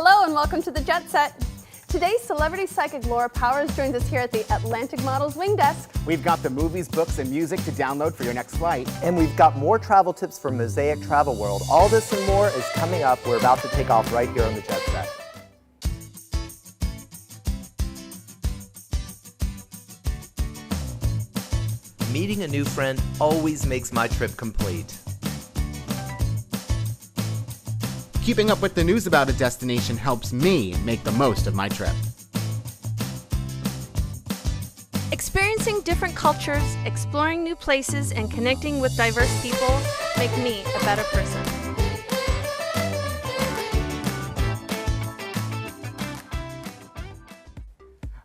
Hello and welcome to the Jet Set. Today, celebrity psychic Laura Powers joins us here at the Atlantic Models Wing Desk. We've got the movies, books, and music to download for your next flight. And we've got more travel tips from Mosaic Travel World. All this and more is coming up. We're about to take off right here on the Jet Set. Meeting a new friend always makes my trip complete. Keeping up with the news about a destination helps me make the most of my trip. Experiencing different cultures, exploring new places, and connecting with diverse people make me a better person.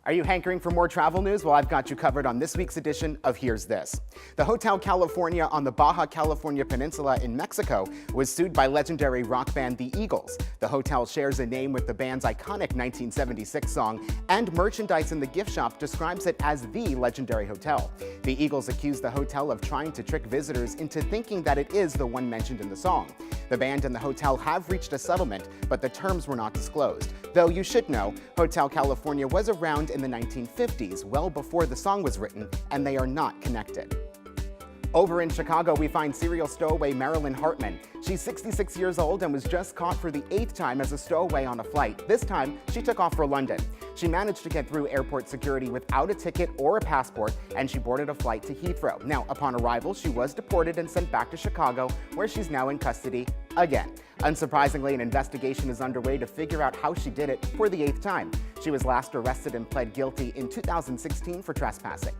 Are you hankering for more travel news? Well, I've got you covered on this week's edition of Here's This. The Hotel California on the Baja California Peninsula in Mexico was sued by legendary rock band The Eagles. The hotel shares a name with the band's iconic 1976 song, and merchandise in the gift shop describes it as the legendary hotel. The Eagles accuse the hotel of trying to trick visitors into thinking that it is the one mentioned in the song. The band and the hotel have reached a settlement, but the terms were not disclosed. Though you should know, Hotel California was around in the 1950s, well before the song was written, and they are not connected. Over in Chicago, we find serial stowaway Marilyn Hartman. She's 66 years old and was just caught for the 8th time as a stowaway on a flight. This time, she took off for London. She managed to get through airport security without a ticket or a passport, and she boarded a flight to Heathrow. Now, upon arrival, she was deported and sent back to Chicago, where she's now in custody again. Unsurprisingly, an investigation is underway to figure out how she did it for the 8th time. She was last arrested and pled guilty in 2016 for trespassing.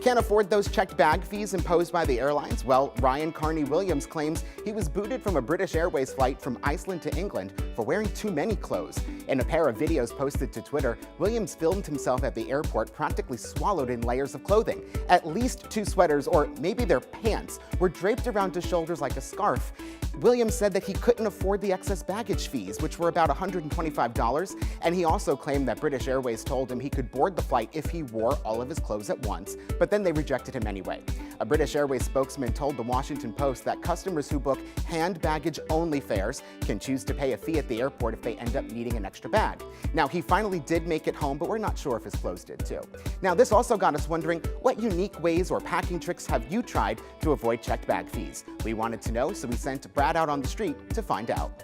Can't afford those checked bag fees imposed by the airlines? Well, Ryan Carney Williams claims he was booted from a British Airways flight from Iceland to England for wearing too many clothes. In a pair of videos posted to Twitter, Williams filmed himself at the airport practically swallowed in layers of clothing. At least 2 sweaters, or maybe their pants, were draped around his shoulders like a scarf. Williams said that he couldn't afford the excess baggage fees, which were about $125, and he also claimed that British Airways told him he could board the flight if he wore all of his clothes at once, but then they rejected him anyway. A British Airways spokesman told the Washington Post that customers who book hand baggage only fares can choose to pay a fee at the airport if they end up needing an extra bag. Now, he finally did make it home, but we're not sure if his clothes did too. Now, this also got us wondering, what unique ways or packing tricks have you tried to avoid checked bag fees? We wanted to know, so we sent Brad out on the street to find out.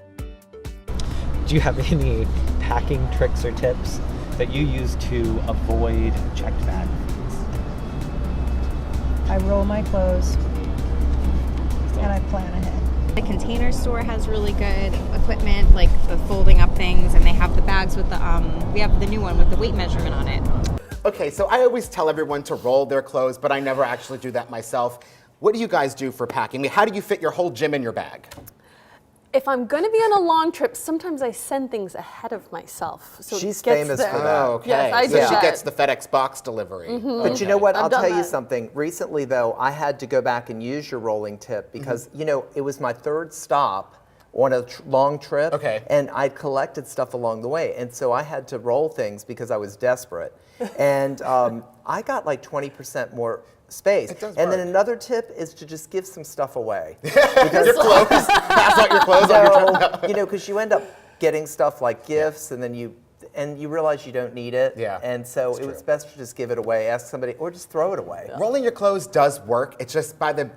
Do you have any packing tricks or tips that you use to avoid checked bag fees? I roll my clothes and I plan ahead. The Container Store has really good equipment, like the folding up things, and they have the bags with the, we have the new one with the weight measurement on it. Okay, so I always tell everyone to roll their clothes, but I never actually do that myself. What do you guys do for packing? I mean, how do you fit your whole gym in your bag? If I'm going to be on a long trip, sometimes I send things ahead of myself. So She's it gets famous there. for that. Oh, okay. Yes, I so do she that. gets the FedEx box delivery. But you know what? I'll done tell you that. something. Recently, though, I had to go back and use your rolling tip because, you know, it was my 3rd stop on a long trip. Okay. And I collected stuff along the way. And so I had to roll things because I was desperate. And I got like 20% more space. It does and work. then another tip is to just give some stuff away. Your clothes? Pass out your clothes on your trip? No, you know, because you end up getting stuff like gifts, and then you realize you don't need it. Yeah, And so it's it was true. best to just give it away, ask somebody, or just throw it away. Rolling your clothes does work. It's just by the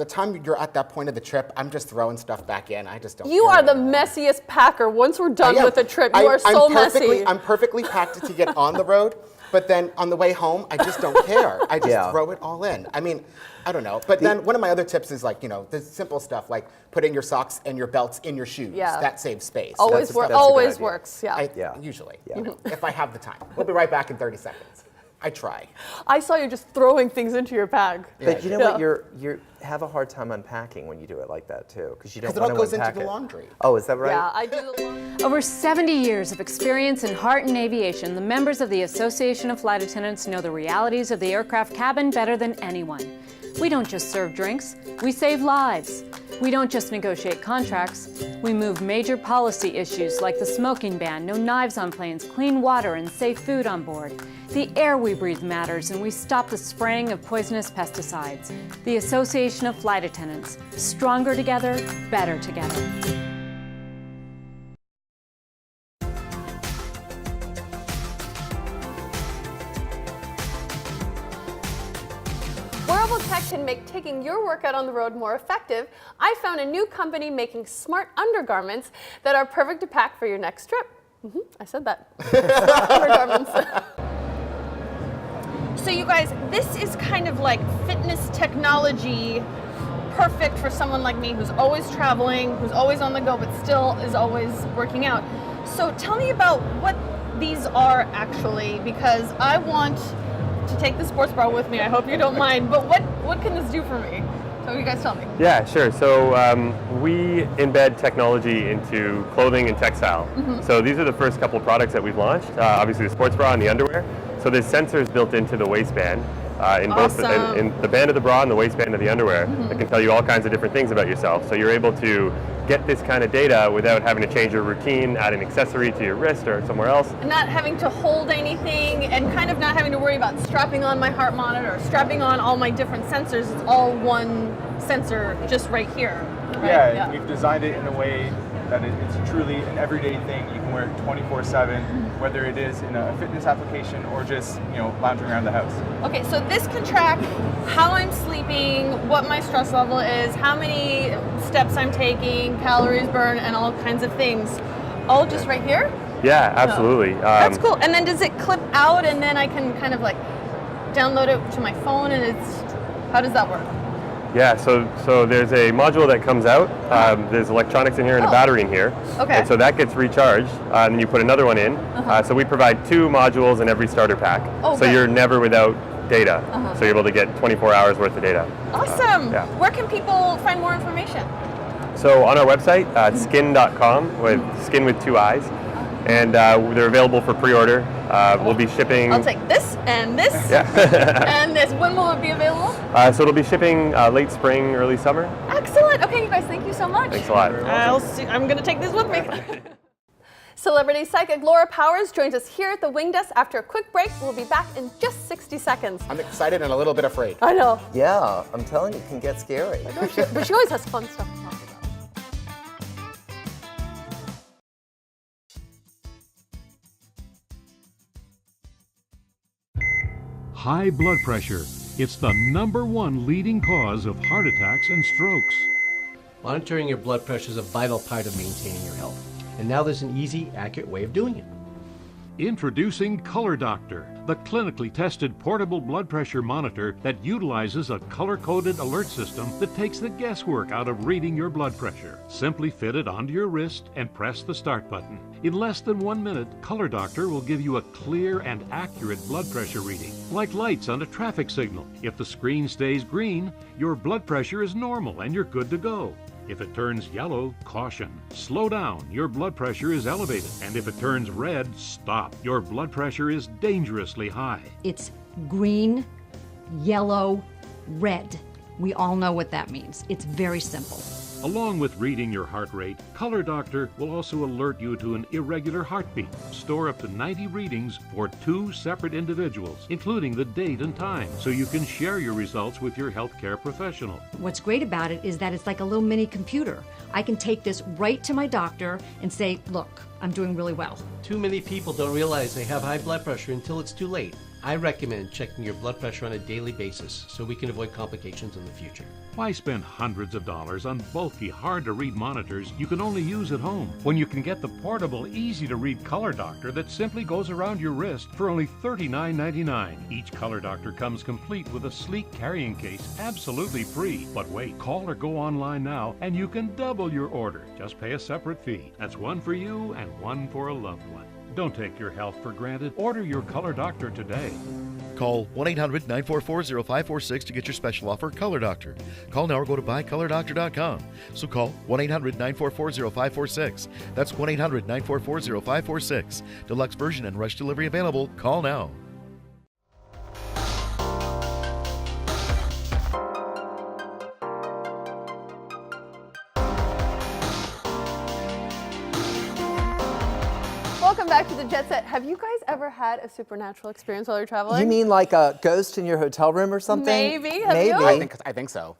time you're at that point of the trip, I'm just throwing stuff back in. I just don't. You care are the anymore. messiest packer. Once we're done I am. with the trip, you are so messy. I'm perfectly packed to get on the road, but then on the way home, I just don't care. I just throw it all in. I mean, I don't know. But then one of my other tips is like, you know, the simple stuff like putting your socks and your belts in your shoes. Yeah. That saves space. Always, That's a good always idea. works. Yeah. Usually, Yeah. if I have the time. We'll be right back in 30 seconds. I try. I saw you just throwing things into your bag. But you know Yeah. what? You have a hard time unpacking when you do it like that too, because you don't Because it want all to goes into unpack the it. laundry. Oh, is that right? Yeah, I do the laundry. Over 70 years of experience in heart and aviation, the members of the Association of Flight Attendants know the realities of the aircraft cabin better than anyone. We don't just serve drinks, we save lives. We don't just negotiate contracts, we move major policy issues like the smoking ban, no knives on planes, clean water, and safe food on board. The air we breathe matters, and we stop the spraying of poisonous pesticides. The Association of Flight Attendants, stronger together, better together. cool tech can make taking your workout on the road more effective, I found a new company making smart undergarments that are perfect to pack for your next trip. I said that. Smart undergarments. So you guys, this is kind of like fitness technology, perfect for someone like me who's always traveling, who's always on the go, but still is always working out. So tell me about what these are actually, because I want to take the sports bra with me. I hope you don't mind, but what can this do for me? So you guys tell me. Yeah, sure. So we embed technology into clothing and textile. So these are the first couple products that we've launched. Obviously the sports bra and the underwear. So there's sensors built into the waistband, in both in the band of the bra and the waistband of the underwear that can tell you all kinds of different things about yourself. So you're able to get this kind of data without having to change your routine, add an accessory to your wrist or somewhere else. Not having to hold anything and kind of not having to worry about strapping on my heart monitor or strapping on all my different sensors. It's all one sensor just right here. Right? Yeah, we've designed it in a way that it's truly an everyday thing. You can wear it 24/7, whether it is in a fitness application or just lounging around the house. Okay, so this can track how I'm sleeping, what my stress level is, how many steps I'm taking, calories burned, and all kinds of things. All just right here? Yeah, absolutely. That's cool. And then does it clip out and then I can kind of like download it to my phone and how does that work? Yeah, so there's a module that comes out. There's electronics in here and a battery in here. Okay. And so that gets recharged, and then you put another one in. So we provide 2 modules in every starter pack. So you're never without data. So you're able to get 24 hours worth of data. Awesome. Yeah. Where can people find more information? So on our website, skin.com, with skin with 2 eyes. And they're available for pre-order. We'll be shipping. I'll take this and this and this. When will it be available? So it'll be shipping late spring, early summer. Excellent. Okay, you guys, thank you so much. Thanks a lot. I'll see. I'm going to take this with me. Celebrity psychic Laura Powers joins us here at the Wing Desk after a quick break. We'll be back in just 60 seconds. I'm excited and a little bit afraid. I know. Yeah, I'm telling you, it can get scary. But she always has fun stuff to talk about. High blood pressure. It's the #1 leading cause of heart attacks and strokes. Monitoring your blood pressure is a vital part of maintaining your health. And now there's an easy, accurate way of doing it. Introducing Color Doctor, the clinically tested portable blood pressure monitor that utilizes a color-coded alert system that takes the guesswork out of reading your blood pressure. Simply fit it onto your wrist and press the start button. In less than 1 minute, Color Doctor will give you a clear and accurate blood pressure reading, like lights on a traffic signal. If the screen stays green, your blood pressure is normal and you're good to go. If it turns yellow, caution. Slow down, your blood pressure is elevated. And if it turns red, stop. Your blood pressure is dangerously high. It's green, yellow, red. We all know what that means. It's very simple. Along with reading your heart rate, Color Doctor will also alert you to an irregular heartbeat. Store up to 90 readings for 2 separate individuals, including the date and time, so you can share your results with your healthcare professional. What's great about it is that it's like a little mini computer. I can take this right to my doctor and say, look, I'm doing really well. Too many people don't realize they have high blood pressure until it's too late. I recommend checking your blood pressure on a daily basis so we can avoid complications in the future. Why spend hundreds of dollars on bulky, hard-to-read monitors you can only use at home when you can get the portable, easy-to-read Color Doctor that simply goes around your wrist for only $39.99. Each Color Doctor comes complete with a sleek carrying case, absolutely free. But wait, call or go online now and you can double your order. Just pay a separate fee. That's one for you and one for a loved one. Don't take your health for granted. Order your Color Doctor today. Call 1-800-944-0546 to get your special offer, Color Doctor. Call now or go to buycolordoctor.com. So call 1-800-944-0546. That's 1-800-944-0546. Deluxe version and rush delivery available. Call now. Welcome back to the Jet Set. Have you guys ever had a supernatural experience while you're traveling? You mean like a ghost in your hotel room or something? Maybe. Have Maybe. you? I think so.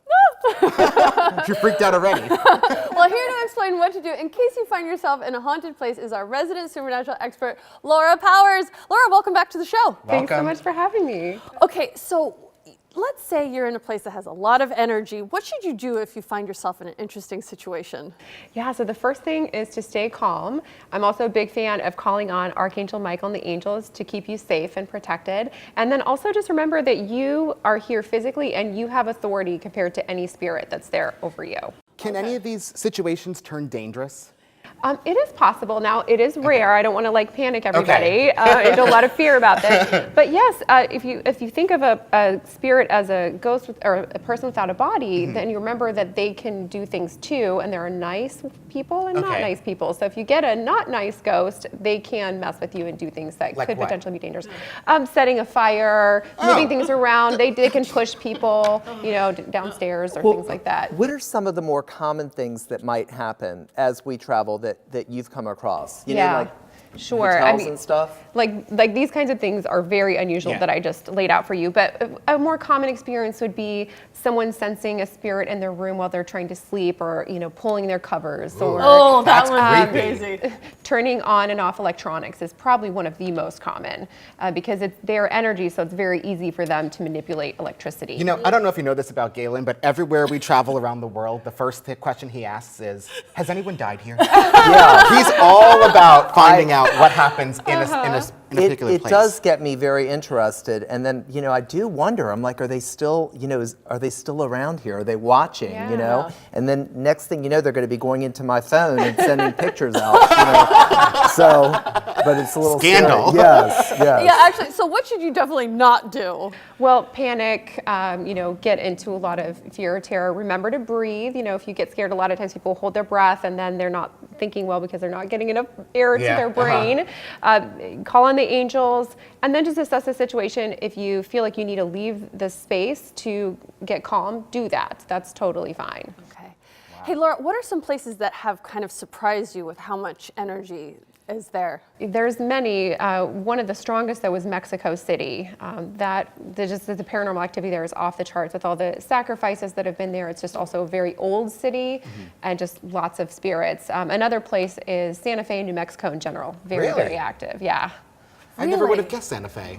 You're freaked out already. Well, here to explain what to do in case you find yourself in a haunted place is our resident supernatural expert, Laura Powers. Laura, welcome back to the show. Thanks so much for having me. Okay, so let's say you're in a place that has a lot of energy. What should you do if you find yourself in an interesting situation? Yeah, so the first thing is to stay calm. I'm also a big fan of calling on Archangel Michael and the angels to keep you safe and protected. And then also just remember that you are here physically and you have authority compared to any spirit that's there over you. Can any of these situations turn dangerous? It is possible. Now, it is rare. I don't want to like panic everybody and a lot of fear about this. But yes, if you think of a spirit as a ghost or a person without a body, then you remember that they can do things too, and there are nice people and not nice people. So if you get a not nice ghost, they can mess with you and do things that could potentially be dangerous. Setting a fire, moving things around. They can push people, you know, downstairs or things like that. What are some of the more common things that might happen as we travel that you've come across? You know, like hotels and stuff? Like these kinds of things are very unusual that I just laid out for you. But a more common experience would be someone sensing a spirit in their room while they're trying to sleep, or you know, pulling their covers, or that one's crazy. Turning on and off electronics is probably one of the most common because it's their energy, so it's very easy for them to manipulate electricity. You know, I don't know if you know this about Galen, but everywhere we travel around the world, the first question he asks is, "Has anyone died here?" He's all about finding out what happens in a particular place. It does get me very interested, and then you know I do wonder. I'm like, are they still, you know, are they still around here? Are they watching? You know, and then next thing you know, they're going to be going into my phone and sending pictures out. You know? So, but it's a little scandal. Scary. Yes. Yeah, actually. So what should you definitely not do? Well, panic. You know, get into a lot of fear or terror. Remember to breathe. You know, if you get scared, a lot of times people hold their breath and then they're not thinking well because they're not getting enough air to their brain. Call on the angels, and then just assess the situation. If you feel like you need to leave the space to get calm, do that. That's totally fine. Okay. Wow. Hey, Laura, what are some places that have kind of surprised you with how much energy is there? There's many. One of the strongest, though, was Mexico City. The paranormal activity there is off the charts with all the sacrifices that have been there. It's just also a very old city and just lots of spirits. Another place is Santa Fe, New Mexico in general. Very, very active. Yeah. I never would have guessed Santa Fe.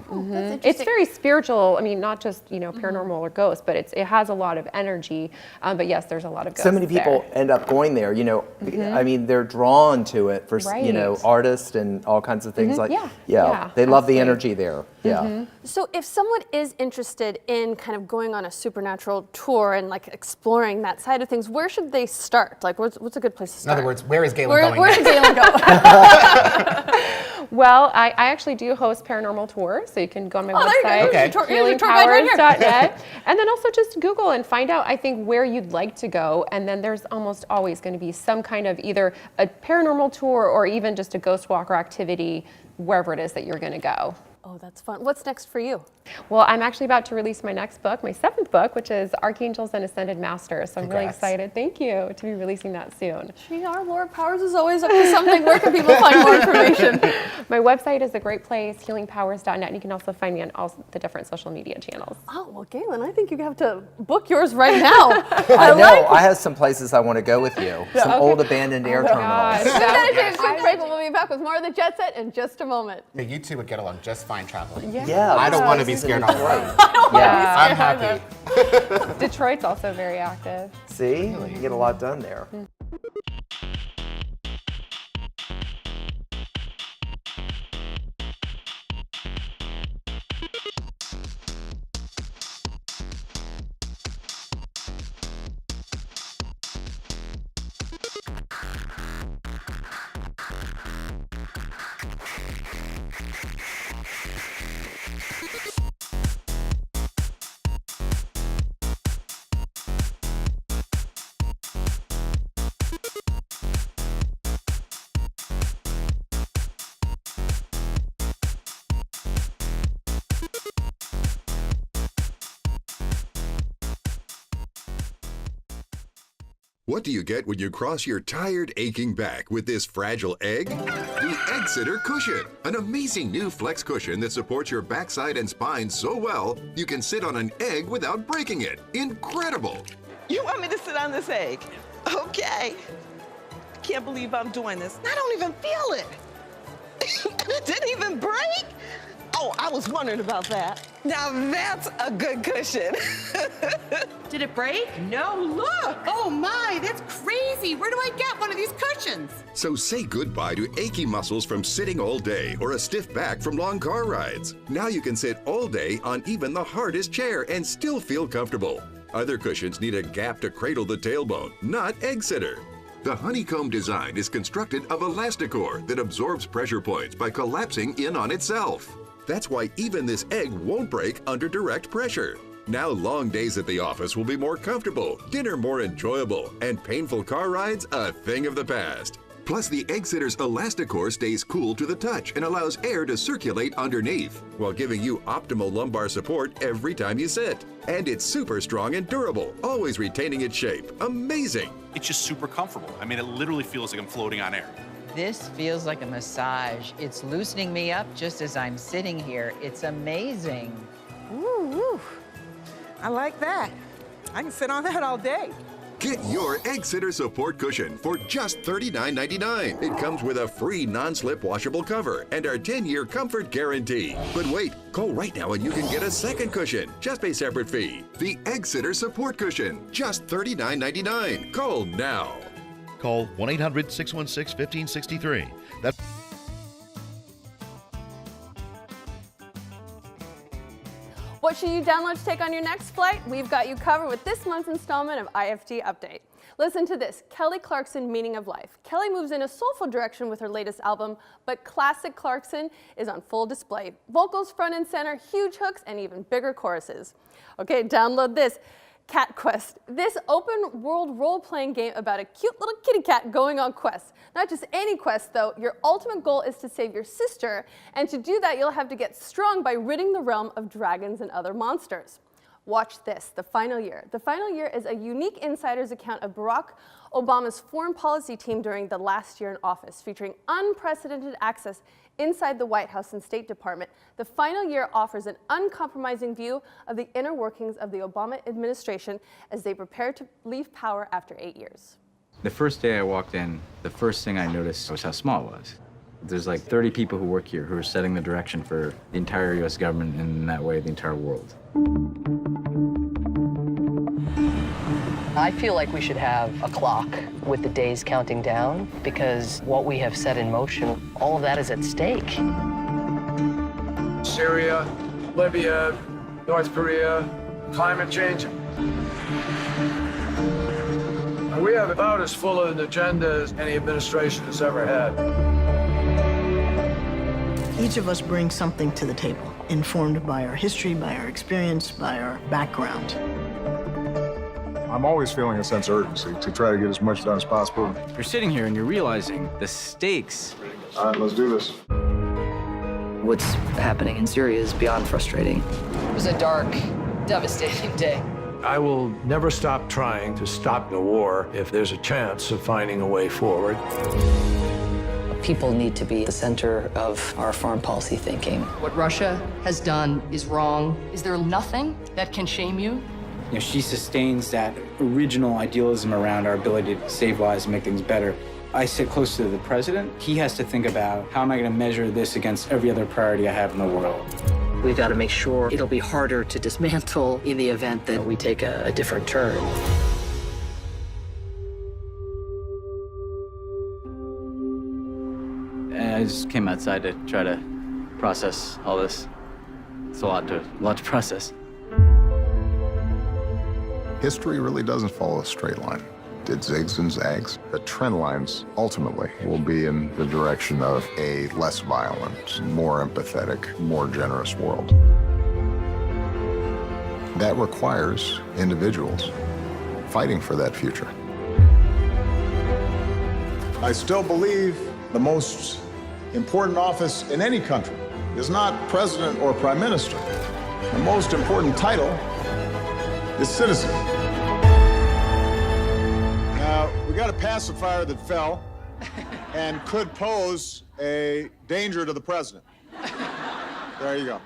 It's very spiritual. I mean, not just paranormal or ghosts, but it has a lot of energy. But yes, there's a lot of ghosts. So many people end up going there. You know, I mean, they're drawn to it for you know, artists and all kinds of things like they love the energy there. So if someone is interested in kind of going on a supernatural tour and like exploring that side of things, where should they start? Like, what's a good place to start? In other words, where is Galen going? Where should Galen go? Well, I actually do host paranormal tours, so you can go on my website, healingpowers.net, right and then also just Google and find out, I think, where you'd like to go, and then there's almost always going to be some kind of either a paranormal tour or even just a ghost walk or activity wherever it is that you're going to go. Oh, that's fun. What's next for you? Well, I'm actually about to release my next book, my 7th book, which is Archangels and Ascended Masters. So I'm really excited, thank you, to be releasing that soon. Laura Powers is always up to something. Where can people find more information? My website is a great place, healingpowers.net, and you can also find me on all the different social media channels. Oh, well, Galen, I think you have to book yours right now. I know. I have some places I want to go with you. Some old abandoned air terminals. We're going to take a quick break, but we'll be back with more of the Jet Set in just a moment. Yeah, you two would get along just fine traveling. Yeah, I don't want to be scared on the road. I'm happy. Detroit's also very active. See, you get a lot done there. What do you get when you cross your tired, aching back with this fragile egg? The Egg Sitter Cushion, an amazing new flex cushion that supports your backside and spine so well you can sit on an egg without breaking it. Incredible! You want me to sit on this egg? Okay. Can't believe I'm doing this. I don't even feel it. It didn't even break. Oh, I was wondering about that. Now that's a good cushion. Did it break? No, look. Oh my, that's crazy. Where do I get one of these cushions? So say goodbye to achy muscles from sitting all day or a stiff back from long car rides. Now you can sit all day on even the hardest chair and still feel comfortable. Other cushions need a gap to cradle the tailbone, not egg sitter. The honeycomb design is constructed of Elasticor that absorbs pressure points by collapsing in on itself. That's why even this egg won't break under direct pressure. Now long days at the office will be more comfortable, dinner more enjoyable, and painful car rides a thing of the past. Plus, the Egg Sitter's Elasticor stays cool to the touch and allows air to circulate underneath, while giving you optimal lumbar support every time you sit. And it's super strong and durable, always retaining its shape. Amazing! It's just super comfortable. I mean, it literally feels like I'm floating on air. This feels like a massage. It's loosening me up just as I'm sitting here. It's amazing. Ooh, I like that. I can sit on that all day. Get your Egg Sitter support cushion for just $39.99. It comes with a free non-slip washable cover and our 10-year comfort guarantee. But wait, call right now and you can get a second cushion. Just pay separate fee. The Egg Sitter support cushion, just $39.99. Call now. Call 1-800-616-1563. That's What should you download to take on your next flight? We've got you covered with this month's installment of IFT Update. Listen to this, Kelly Clarkson, Meaning of Life. Kelly moves in a soulful direction with her latest album, but classic Clarkson is on full display. Vocals front and center, huge hooks, and even bigger choruses. Okay, download this. Cat Quest. This open world role-playing game about a cute little kitty cat going on quests. Not just any quest though, your ultimate goal is to save your sister, and to do that you'll have to get strong by ridding the realm of dragons and other monsters. Watch this, The Final Year. The Final Year is a unique insider's account of Barack Obama's foreign policy team during the last year in office, featuring unprecedented access inside the White House and State Department. The Final Year offers an uncompromising view of the inner workings of the Obama administration as they prepare to leave power after 8 years. The first day I walked in, the first thing I noticed was how small it was. There's like 30 people who work here who are setting the direction for the entire US government and in that way the entire world. I feel like we should have a clock with the days counting down because what we have set in motion, all of that is at stake. Syria, Libya, North Korea, climate change. We have about as full an agenda as any administration has ever had. Each of us brings something to the table, informed by our history, by our experience, by our background. I'm always feeling a sense of urgency to try to get as much done as possible. You're sitting here and you're realizing the stakes. All right, let's do this. What's happening in Syria is beyond frustrating. It was a dark, devastating day. I will never stop trying to stop the war if there's a chance of finding a way forward. People need to be the center of our foreign policy thinking. What Russia has done is wrong. Is there nothing that can shame you? You know, she sustains that original idealism around our ability to save lives and make things better. I sit close to the president. He has to think about how am I going to measure this against every other priority I have in the world. We've got to make sure it'll be harder to dismantle in the event that we take a different turn. And I just came outside to try to process all this. It's a lot to process. History really doesn't follow a straight line. It zigs and zags. The trend lines ultimately will be in the direction of a less violent, more empathetic, more generous world. That requires individuals fighting for that future. I still believe the most important office in any country is not president or prime minister. The most important title is citizen. Now, we got a pacifier that fell and could pose a danger to the president. There you go.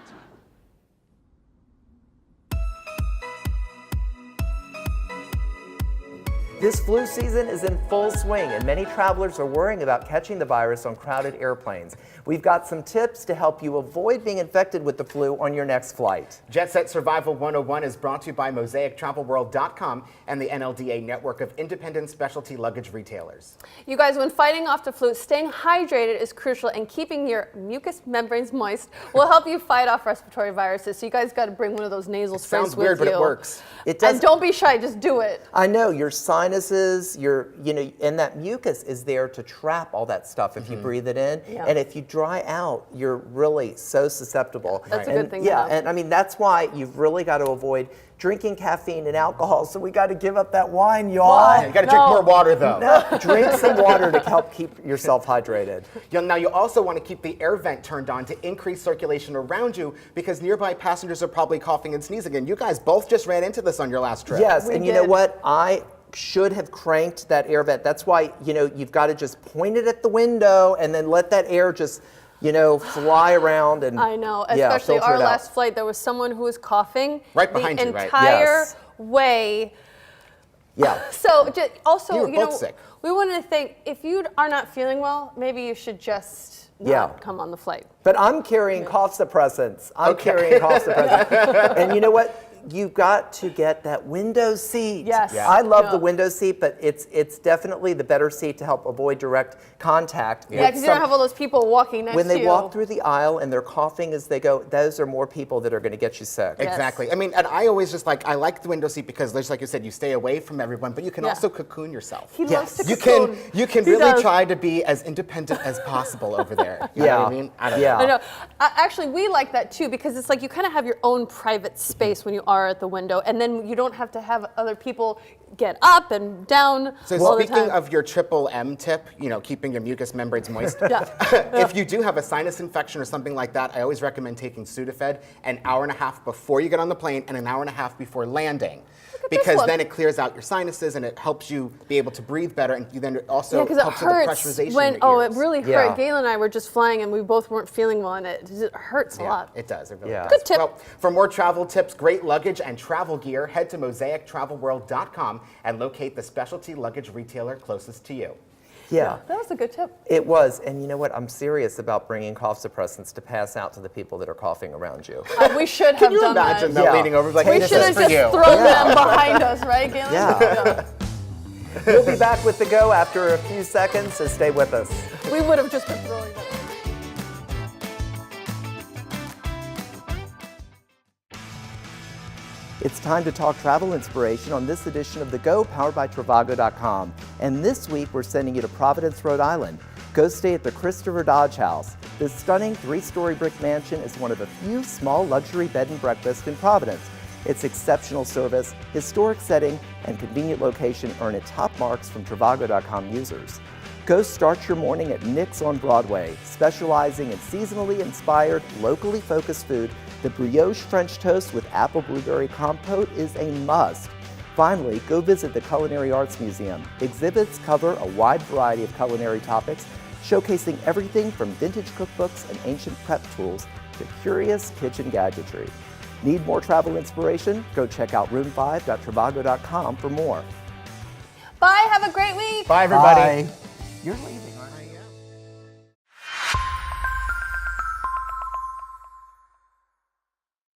This flu season is in full swing, and many travelers are worrying about catching the virus on crowded airplanes. We've got some tips to help you avoid being infected with the flu on your next flight. Jet Set Survival 101 is brought to you by MosaicTravelWorld.com and the NLDA network of independent specialty luggage retailers. You guys, when fighting off the flu, staying hydrated is crucial, and keeping your mucous membranes moist will help you fight off respiratory viruses. So you guys got to bring one of those nasal sprays with you. Sounds weird, but it works. It does. And don't be shy, just do it. I know your sinuses, and that mucus is there to trap all that stuff if you breathe it in. Yeah. And if you dry out, you're really so susceptible. That's a good thing to Yeah, have. and I mean, that's why you've really got to avoid drinking caffeine and alcohol. So we got to give up that wine, y'all. Yeah, you got to drink more water, though. No, drink some water to help keep yourself hydrated. Now, you also want to keep the air vent turned on to increase circulation around you, because nearby passengers are probably coughing and sneezing. And you guys both just ran into this on your last trip. Yes, and you know what? I should have cranked that air vent. That's why, you've got to just point it at the window and then let that air just, fly around and I know, yeah, especially filter our it out. last flight, there was someone who was coughing right behind the you, right? entire Yes. way. Yeah. So also, You were both sick. we wanted to think, if you are not feeling well, maybe you should just not come on the flight. But I'm carrying cough suppressants. I'm carrying cough suppressants. And you know what? You've got to get that window seat. Yes. Yeah. I love the window seat, but it's definitely the better seat to help avoid direct contact. Yeah, because you don't have all those people walking next to you. When they walk through the aisle and they're coughing as they go, those are more people that are going to get you sick. Exactly. I mean, and I always just I like the window seat because, just like you said, you stay away from everyone, but you can also cocoon yourself. He loves to You cocoon. You can He really does. try to be as independent as possible over there. You know what I mean? I don't know. I know. Actually, we like that too, because it's like you kind of have your own private space when you are at the window, and then you don't have to have other people get up and down So all the speaking time. of your triple M tip, keeping your mucous membranes moist, Yeah. if you do have a sinus infection or something like that, I always recommend taking Sudafed an hour and a half before you get on the plane and an hour and a half before landing. Because one. then it clears out your sinuses and it helps you be able to breathe better, and then it also Yeah, because it helps with the hurts pressurization when, in your it ears. really hurt. Gayla and I were just flying and we both weren't feeling well, and it hurts a lot. It does. It really Yeah. does. Good tip. Well, for more travel tips, great luggage, and travel gear, head to MosaicTravelWorld.com and locate the specialty luggage retailer closest to you. Yeah. That was a good tip. It was, and you know what? I'm serious about bringing cough suppressants to pass out to the people that are coughing around you. We should Can have you done imagine that. them leaning over like, We this should is have for just you? thrown them behind us, right, Gayla? Yeah. We'll be back with the go after a few seconds, so stay with us. We would have just been throwing them. It's time to talk travel inspiration on this edition of The Go, powered by Trivago.com. And this week, we're sending you to Providence, Rhode Island. Go stay at the Christopher Dodge House. This stunning 3-story brick mansion is one of the few small luxury bed and breakfast in Providence. Its exceptional service, historic setting, and convenient location earn it top marks from Trivago.com users. Go start your morning at Nick's on Broadway, specializing in seasonally inspired, locally focused food. The brioche French toast with apple blueberry compote is a must. Finally, go visit the Culinary Arts Museum. Exhibits cover a wide variety of culinary topics, showcasing everything from vintage cookbooks and ancient prep tools to curious kitchen gadgetry. Need more travel inspiration? Go check out room5.trivago.com for more. Bye, have a great week. Bye, everybody. Bye. You're leaving, right?